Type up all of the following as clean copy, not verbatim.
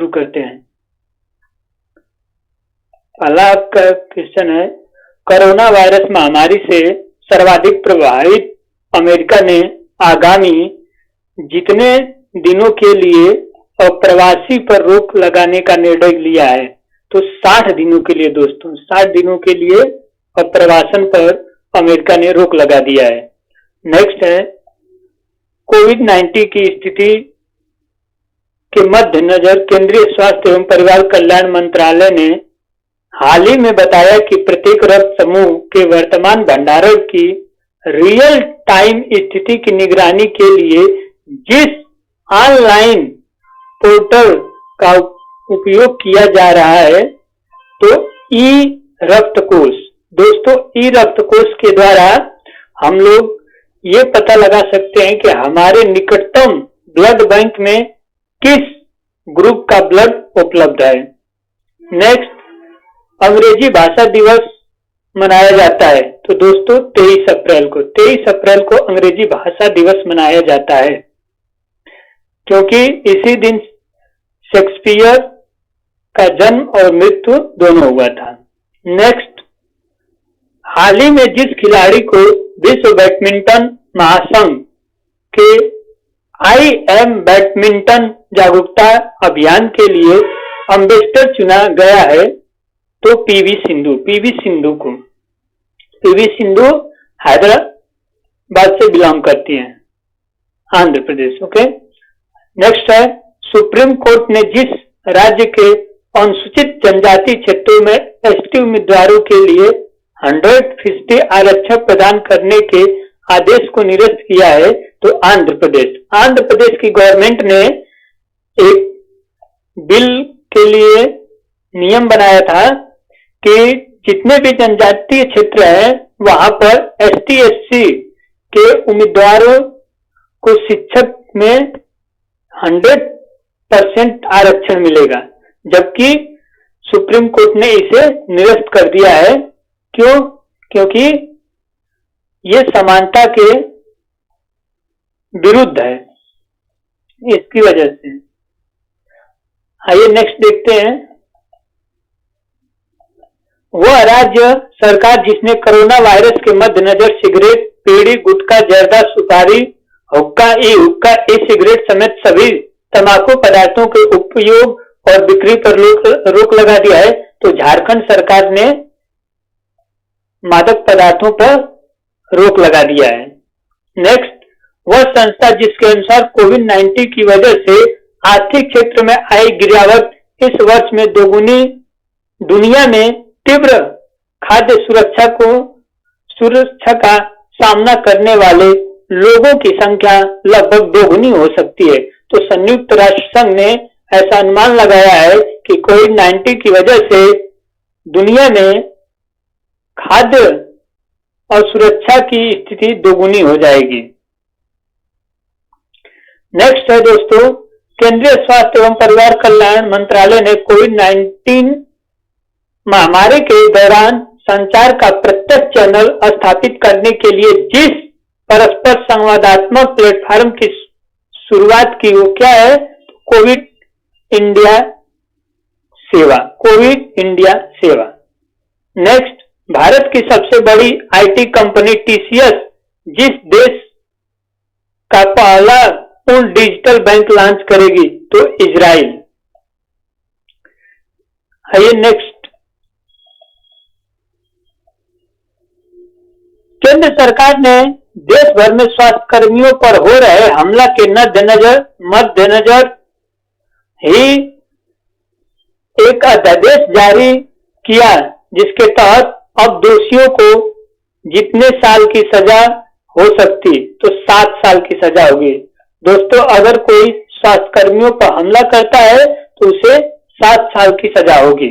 शुरू करते हैं। पहला आपका क्वेश्चन है, कोरोना वायरस महामारी से सर्वाधिक प्रभावित अमेरिका ने आगामी जितने दिनों के लिए अप्रवासी पर रोक लगाने का निर्णय लिया है। तो 60 दिनों के लिए दोस्तों, 60 दिनों के लिए अप्रवासन पर अमेरिका ने रोक लगा दिया है। नेक्स्ट है, कोविड-19 की स्थिति के मद्देनजर केंद्रीय स्वास्थ्य एवं परिवार कल्याण मंत्रालय ने हाल ही में बताया कि प्रत्येक रक्त समूह के वर्तमान भंडारण की रियल टाइम स्थिति की निगरानी के लिए जिस ऑनलाइन पोर्टल का उपयोग किया जा रहा है, तो ई रक्त कोष दोस्तों, ई रक्त कोष के द्वारा हम लोग ये पता लगा सकते हैं कि हमारे निकटतम ब्लड बैंक में किस ग्रुप का ब्लड उपलब्ध है। नेक्स्ट, अंग्रेजी भाषा दिवस मनाया जाता है। तो दोस्तों 23 अप्रैल को अंग्रेजी भाषा दिवस मनाया जाता है, क्योंकि इसी दिन शेक्सपियर का जन्म और मृत्यु दोनों हुआ था। नेक्स्ट, हाल ही में जिस खिलाड़ी को विश्व बैडमिंटन महासंघ के आई एम बैडमिंटन जागरूकता अभियान के लिए एम्बेसडर चुना गया है, तो पीवी सिंधु हैदराबाद से बिलोंग करती हैं, आंध्र प्रदेश। ओके। नेक्स्ट है, सुप्रीम कोर्ट ने जिस राज्य के अनुसूचित जनजाति क्षेत्रों में एसटी उम्मीदवारों के लिए 100% आरक्षण प्रदान करने के आदेश को निरस्त किया है, तो आंध्र प्रदेश की गवर्नमेंट ने एक बिल के लिए नियम बनाया था कि जितने भी जनजातीय क्षेत्र है वहां पर एसटी एससी के उम्मीदवारों को शिक्षक में 100% आरक्षण मिलेगा, जबकि सुप्रीम कोर्ट ने इसे निरस्त कर दिया है। क्यों? क्योंकि ये समानता के विरुद्ध है, इसकी वजह से। आइए नेक्स्ट देखते हैं, वह राज्य सरकार जिसने कोरोना वायरस के मद्देनजर सिगरेट, बीड़ी, गुटखा, जर्दा, सुपारी, हुक्का, ई सिगरेट समेत सभी तंबाकू पदार्थों के उपयोग और बिक्री पर रोक लगा दिया है, तो झारखंड सरकार ने मादक पदार्थों पर रोक लगा दिया है। नेक्स्ट, वह संस्था जिसके अनुसार कोविड-19 की वजह से आर्थिक क्षेत्र में आई गिरावट इस वर्ष में दोगुनी दुनिया में तीव्र खाद्य सुरक्षा का सामना करने वाले लोगों की संख्या लगभग दोगुनी हो सकती है, तो संयुक्त राष्ट्र संघ ने ऐसा अनुमान लगाया है कि कोविड-19 की वजह से दुनिया में खाद्य और सुरक्षा की स्थिति दोगुनी हो जाएगी। नेक्स्ट है दोस्तों, केंद्रीय स्वास्थ्य एवं परिवार कल्याण मंत्रालय ने कोविड-19 महामारी के दौरान संचार का प्रत्यक्ष चैनल स्थापित करने के लिए जिस परस्पर संवादात्मक प्लेटफॉर्म की शुरुआत की, वो क्या है? कोविड इंडिया सेवा। नेक्स्ट, भारत की सबसे बड़ी आईटी कंपनी टीसीएस जिस देश का पहला पूर्ण डिजिटल बैंक लॉन्च करेगी, तो इजराइल। आइए नेक्स्ट, केंद्र सरकार ने देश भर में स्वास्थ्य कर्मियों पर हो रहे हमला के मद्देनजर ही एक अध्यादेश जारी किया, जिसके तहत अब दोषियों को जितने साल की सजा हो सकती, तो 7 साल की सजा होगी। दोस्तों, अगर कोई स्वास्थ्य कर्मियों पर हमला करता है तो उसे 7 साल की सजा होगी।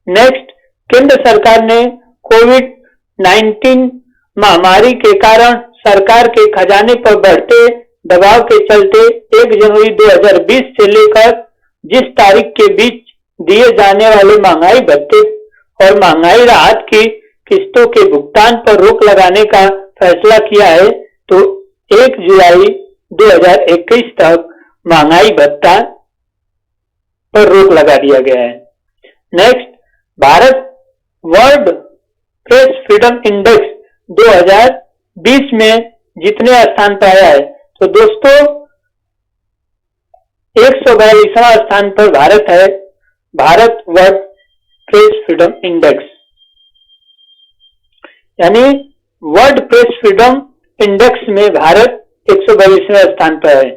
नेक्स्ट, केंद्र सरकार ने कोविड-19 महामारी के कारण सरकार के खजाने पर बढ़ते दबाव के चलते 1 जनवरी 2020 से लेकर जिस तारीख के बीच दिए जाने वाले महंगाई भत्ते और महंगाई राहत की किस्तों के भुगतान पर रोक लगाने का फैसला किया है, तो 1 जुलाई 2021 तक महंगाई भत्ता पर रोक लगा दिया गया है। Next, Bharat world press freedom index 2020 में जितने स्थान पर आया है, तो दोस्तों 142वां स्थान पर भारत है, Bharat world press freedom index, यानी वर्ल्ड प्रेस फ्रीडम इंडेक्स में भारत 142वें स्थान पर है।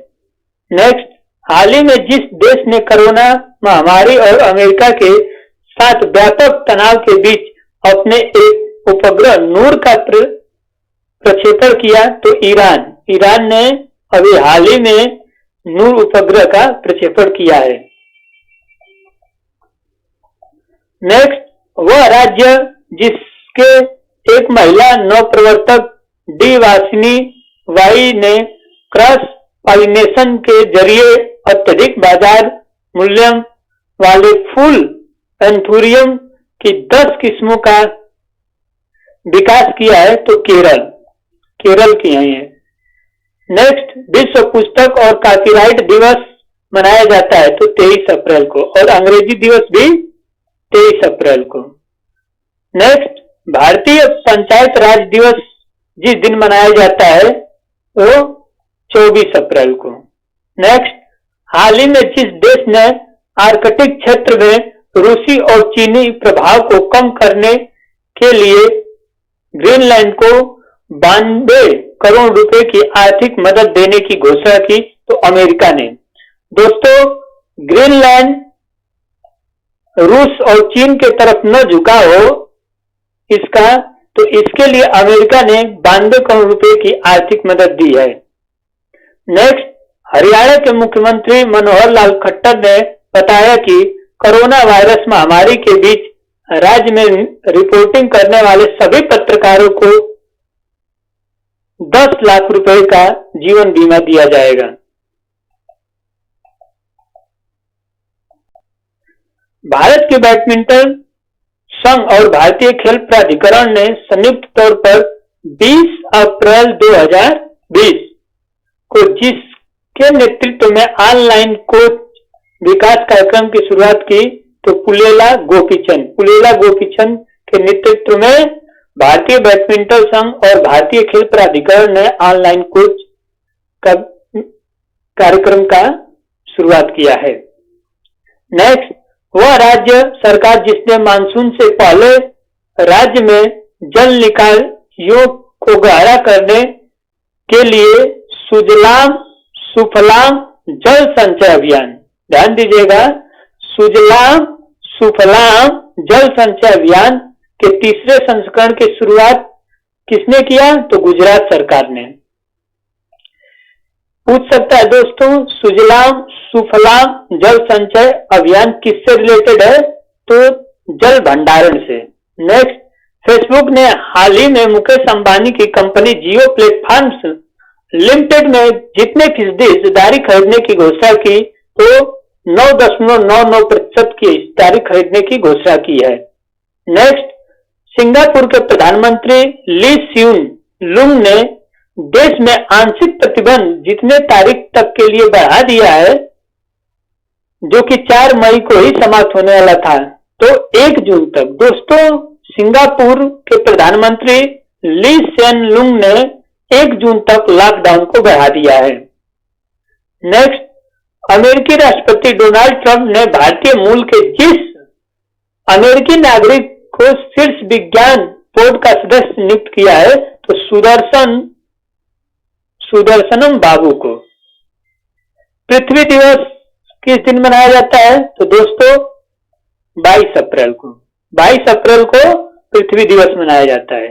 नेक्स्ट, हाल ही में जिस देश ने कोरोना महामारी और अमेरिका के साथ व्यापक तनाव के बीच अपने एक उपग्रह नूर का प्रक्षेपण किया, तो ईरान ने अभी हाल ही में नूर उपग्रह का प्रक्षेपण किया है। नेक्स्ट, वह राज्य जिसके एक महिला नवप्रवर्तक डी वासिनी वाई ने क्रॉस पॉलिनेशन के जरिए अत्यधिक बाजार मूल्य वाले फूल एंथूरियम की 10 किस्मों का विकास किया है, तो केरल की है ये। नेक्स्ट, विश्व पुस्तक और कॉपीराइट दिवस मनाया जाता है, तो 23 अप्रैल को, और अंग्रेजी दिवस भी 23 अप्रैल को। नेक्स्ट, भारतीय पंचायत राज दिवस जिस दिन मनाया जाता है वो 24 अप्रैल को। नेक्स्ट, हाल ही में जिस देश ने आर्कटिक क्षेत्र में रूसी और चीनी प्रभाव को कम करने के लिए ग्रीनलैंड को 92 करोड़ रुपए की आर्थिक मदद देने की घोषणा की, तो अमेरिका ने। दोस्तों, ग्रीनलैंड रूस और चीन के तरफ न झुका हो इसका, तो इसके लिए अमेरिका ने 92 करोड़ रुपए की आर्थिक मदद दी है। नेक्स्ट, हरियाणा के मुख्यमंत्री मनोहर लाल खट्टर ने बताया कि कोरोना वायरस महामारी के बीच राज्य में रिपोर्टिंग करने वाले सभी पत्रकारों को 10 लाख रुपए का जीवन बीमा दिया जाएगा। भारत के बैडमिंटन संघ और भारतीय खेल प्राधिकरण ने संयुक्त तौर पर 20 अप्रैल 2020 को जिसके नेतृत्व में ऑनलाइन कोच विकास कार्यक्रम की शुरुआत की, तो पुलेला गोपीचंद के नेतृत्व में भारतीय बैडमिंटन संघ और भारतीय खेल प्राधिकरण ने ऑनलाइन कोच का कार्यक्रम का शुरुआत किया है। नेक्स्ट, वह राज्य सरकार जिसने मानसून से पहले राज्य में जल निकायों को गहरा करने के लिए सुजलाम सुफलाम जल संचय अभियान, ध्यान दीजिएगा, सुजलाम सुफलाम जल संचय अभियान के तीसरे संस्करण की शुरुआत किसने किया, तो गुजरात सरकार ने। पूछ सकता है दोस्तों, सुजलाम सुफलाम जल संचय अभियान किससे रिलेटेड है, तो जल भंडारण से। नेक्स्ट, फेसबुक ने हाल ही में मुकेश अंबानी की कंपनी जियो प्लेटफॉर्म्स लिमिटेड में जितने फीसदी हिस्सेदारी खरीदने की घोषणा की, तो 9.99% की हिस्सेदारी खरीदने की घोषणा की है। नेक्स्ट, सिंगापुर के प्रधानमंत्री ली सियून लुंग ने देश में आंशिक प्रतिबंध जितने तारीख तक के लिए बढ़ा दिया है, जो कि 4 मई को ही समाप्त होने वाला था, तो 1 जून तक। दोस्तों, सिंगापुर के प्रधानमंत्री ली सियन लुंग ने 1 जून तक लॉकडाउन को बढ़ा दिया है। नेक्स्ट, अमेरिकी राष्ट्रपति डोनाल्ड ट्रंप ने भारतीय मूल के जिस अमेरिकी नागरिक को शीर्ष विज्ञान बोर्ड का सदस्य नियुक्त किया है, तो सुदर्शनम बाबू को। पृथ्वी दिवस किस दिन मनाया जाता है, तो दोस्तों 22 अप्रैल को। 22 अप्रैल को पृथ्वी दिवस मनाया जाता है।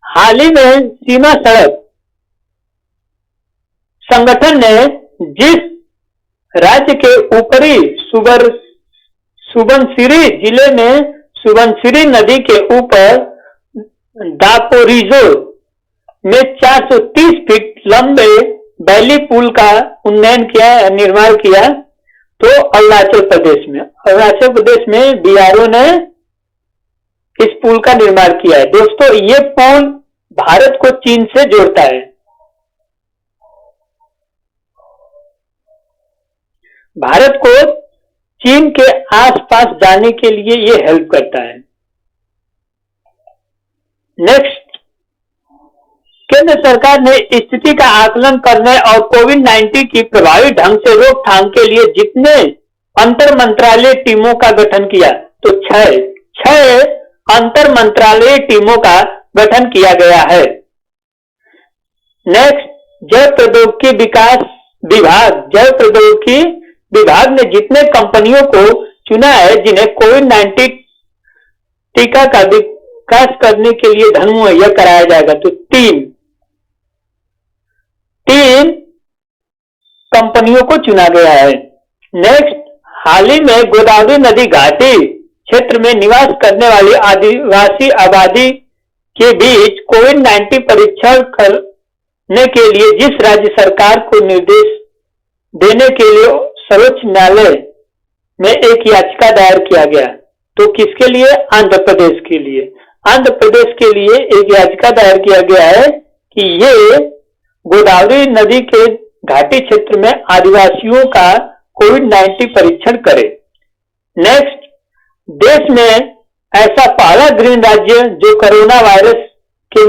हाल ही में सीमा सड़क संगठन ने जिस राज्य के ऊपरी सुबनसिरी जिले में सुबनसिरी नदी के ऊपर दापोरिजो में 430 फीट लंबे बैली पुल का उन्नयन किया, निर्माण किया, तो अरुणाचल प्रदेश में बीआरओ ने इस पुल का निर्माण किया है। दोस्तों, ये पुल भारत को चीन से जोड़ता है। भारत को चीन के आसपास जाने के लिए ये हेल्प करता है। नेक्स्ट, केंद्र सरकार ने स्थिति का आकलन करने और कोविड-19 की प्रभावी ढंग से रोकथाम के लिए जितने अंतर मंत्रालय टीमों का गठन किया, तो छह अंतर मंत्रालय टीमों का गठन किया गया है। नेक्स्ट, जैव प्रौद्योगिकी विभाग ने जितने कंपनियों को चुना है जिन्हें कोविड-19 टीका का विकास करने के लिए धन मुहैया कराया जाएगा, तो तीन कंपनियों को चुना गया है। नेक्स्ट, हाल ही में गोदावरी नदी घाटी क्षेत्र में निवास करने वाली आदिवासी आबादी के बीच कोविड-19 परीक्षण करने के लिए जिस राज्य सरकार को निर्देश देने के लिए सर्वोच्च न्यायालय में एक याचिका दायर किया गया, तो किसके लिए? आंध्र प्रदेश के लिए। आंध्र प्रदेश के लिए एक याचिका दायर किया गया है कि ये गोदावरी नदी के घाटी क्षेत्र में आदिवासियों का कोविड-19 परीक्षण करे। नेक्स्ट, देश में ऐसा पहला ग्रीन राज्य जो कोरोना वायरस के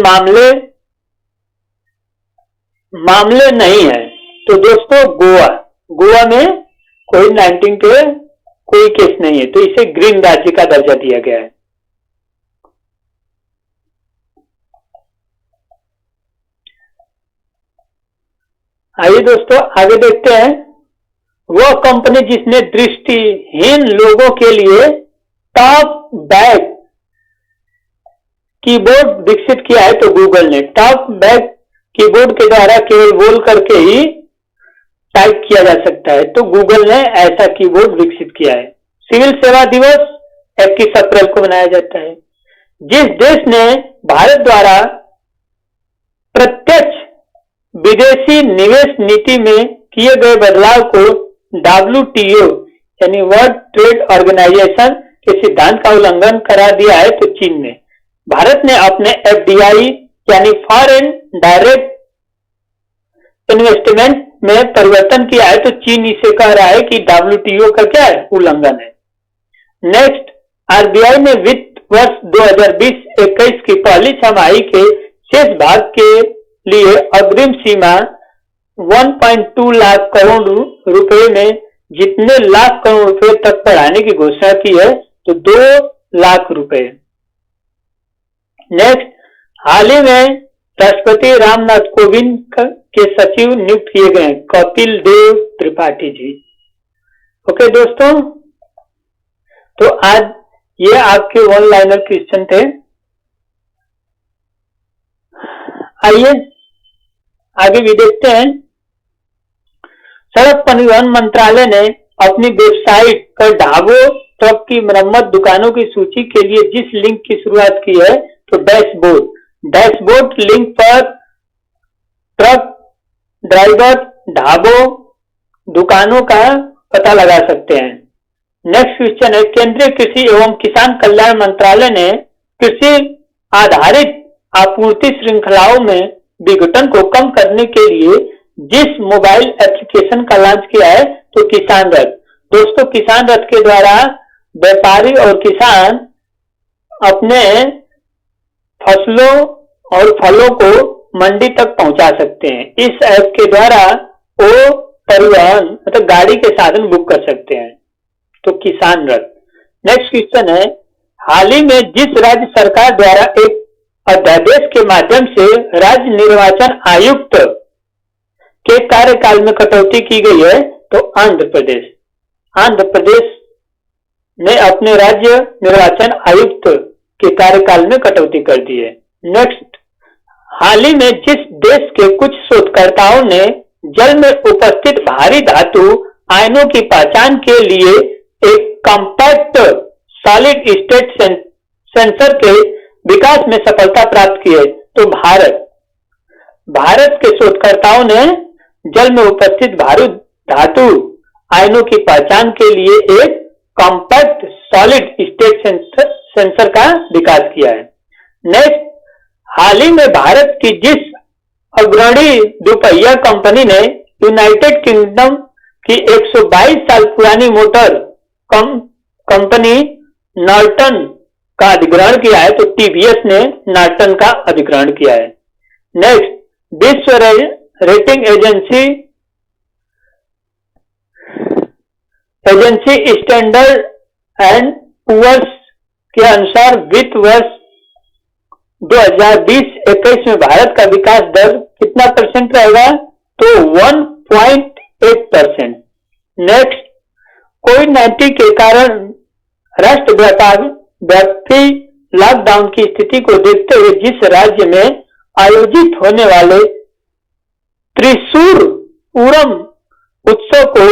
मामले नहीं है, तो दोस्तों गोवा में कोविड-19 के कोई केस नहीं है, तो इसे ग्रीन राज्य का दर्जा दिया गया है। आइए दोस्तों आगे देखते हैं। वह कंपनी जिसने दृष्टिहीन लोगों के लिए टॉक बैक कीबोर्ड विकसित किया है, तो गूगल ने टॉक बैक कीबोर्ड के द्वारा केवल बोल करके ही टाइप किया जा सकता है, तो गूगल ने ऐसा कीबोर्ड विकसित किया है। सिविल सेवा दिवस 21 अप्रैल को मनाया जाता है। जिस देश ने भारत द्वारा प्रत्यक्ष विदेशी निवेश नीति में किए गए बदलाव को WTO यानी वर्ल्ड ट्रेड ऑर्गेनाइजेशन के सिद्धांत का उल्लंघन करार दिया है, तो चीन ने। भारत ने अपने FDI यानी फॉरेन डायरेक्ट इन्वेस्टमेंट में परिवर्तन किया है, तो चीन इसे कह रहा है कि WTO का क्या है? उल्लंघन है। नेक्स्ट, RBI ने वित्त वर्ष 2020-21 की पहली छमाही के शेष भाग के लिए अग्रिम सीमा 1.2 लाख करोड़ रुपए में जितने लाख करोड़ रुपए तक बढ़ाने की घोषणा की है, तो 2 लाख रुपए। नेक्स्ट, हाल ही में राष्ट्रपति रामनाथ कोविंद के सचिव नियुक्त किए गए कपिल देव त्रिपाठी जी। ओके दोस्तों, तो आज ये आपके वन लाइनर क्वेश्चन थे। आइए आगे भी देखते हैं। सड़क परिवहन मंत्रालय ने अपनी वेबसाइट पर ढाबों, ट्रक की मरम्मत दुकानों की सूची के लिए जिस लिंक की शुरुआत की है, तो डैशबोर्ड लिंक पर ट्रक ड्राइवर, ढाबों, दुकानों का पता लगा सकते हैं। नेक्स्ट क्वेश्चन है, केंद्रीय कृषि एवं किसान कल्याण मंत्रालय ने कृषि आधारित आपूर्ति श्रृंखलाओं में विघटन को कम करने के लिए जिस मोबाइल एप्लीकेशन का लॉन्च किया है, तो किसान रथ। दोस्तों, किसान रथ के द्वारा व्यापारी और किसान अपने फसलों और फलों को मंडी तक पहुंचा सकते हैं। इस ऐप के द्वारा वो परिवहन मतलब गाड़ी के साधन बुक कर सकते हैं, तो किसान रथ। नेक्स्ट क्वेश्चन है, हाल ही में जिस राज्य सरकार द्वारा एक अध्यादेश के माध्यम से राज्य निर्वाचन आयुक्त के कार्यकाल में कटौती की गई है, तो आंध्र प्रदेश ने अपने राज्य निर्वाचन आयुक्त के कार्यकाल में कटौती कर दी है। नेक्स्ट, हाल ही में जिस देश के कुछ शोधकर्ताओं ने जल में उपस्थित भारी धातु आयनों की पहचान के लिए एक कॉम्पैक्ट सॉलिड स्टेट सेंसर के विकास में सफलता प्राप्त की है, तो भारत के शोधकर्ताओं ने जल में उपस्थित भारी धातु आयनों की पहचान के लिए एक कॉम्पैक्ट सॉलिड स्टेट सेंसर का विकास किया है। नेक्स्ट, हाल ही में भारत की जिस अग्रणी दुपहिया कंपनी ने यूनाइटेड किंगडम कि 122 साल पुरानी मोटर कंपनी नॉर्टन का अधिग्रहण किया है, तो टीवीएस ने नॉर्टन का अधिग्रहण किया है। नेक्स्ट, विश्व rating agency Standard and Poor's के अनुसार वित्त वर्ष 2020-21 में भारत का विकास दर कितना परसेंट रहेगा? तो 1.8%। नेक्स्ट, कोविड-19 के कारण राष्ट्रव्यापी लॉकडाउन की स्थिति को देखते हुए जिस राज्य में आयोजित होने वाले त्रिशूर पूरम उत्सव को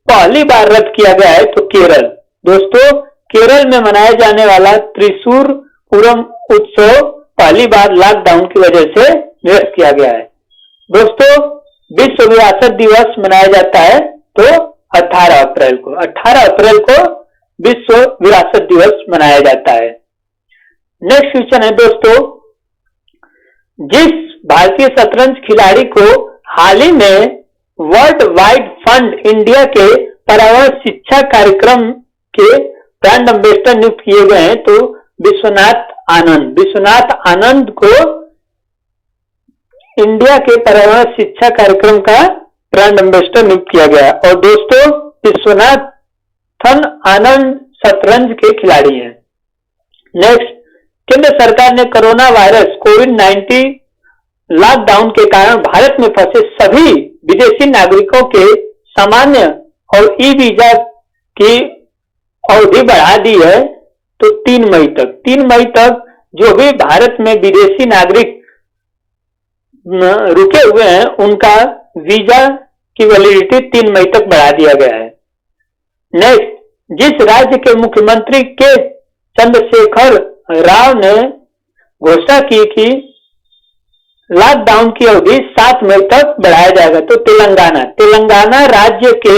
पहली बार रद्द किया गया है, तो केरल। दोस्तों, केरल में मनाया जाने वाला त्रिशूर पूरम उत्सव पहली बार लॉकडाउन की वजह से निरस्त किया गया है। दोस्तों, विश्व विरासत दिवस मनाया जाता है तो 18 अप्रैल को विश्व विरासत दिवस मनाया जाता है। नेक्स्ट क्वेश्चन है दोस्तों, जिस भारतीय शतरंज खिलाड़ी को हाल ही में वर्ल्ड वाइड फंड इंडिया के पर्यावरण शिक्षा कार्यक्रम के ब्रांड एम्बेसडर नियुक्त किए गए हैं, तो विश्वनाथ आनंद को इंडिया के पर्यावरण शिक्षा कार्यक्रम का ब्रांड एम्बेसडर नियुक्त किया गया। और दोस्तों, विश्वनाथन आनंद शतरंज के खिलाड़ी हैं। नेक्स्ट, केंद्र सरकार ने कोरोना वायरस कोविड-19 लॉकडाउन के कारण भारत में फंसे सभी विदेशी नागरिकों के सामान्य और ई वीजा की अवधि बढ़ा दी है, तो 3 मई तक जो भी भारत में विदेशी नागरिक रुके हुए हैं उनका वीजा की वैलिडिटी 3 मई तक बढ़ा दिया गया है। नेक्स्ट, जिस राज्य के मुख्यमंत्री के चंद्रशेखर राव ने घोषणा की कि लॉकडाउन की अवधि 7 मई तक बढ़ाया जाएगा, तो तेलंगाना राज्य के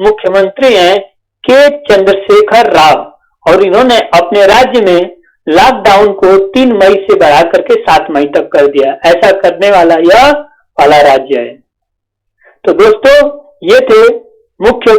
मुख्यमंत्री हैं के चंद्रशेखर राव, और इन्होंने अपने राज्य में लॉकडाउन को 3 मई से बढ़ा करके 7 मई तक कर दिया। ऐसा करने वाला यह वाला राज्य है। तो दोस्तों, ये थे मुख्य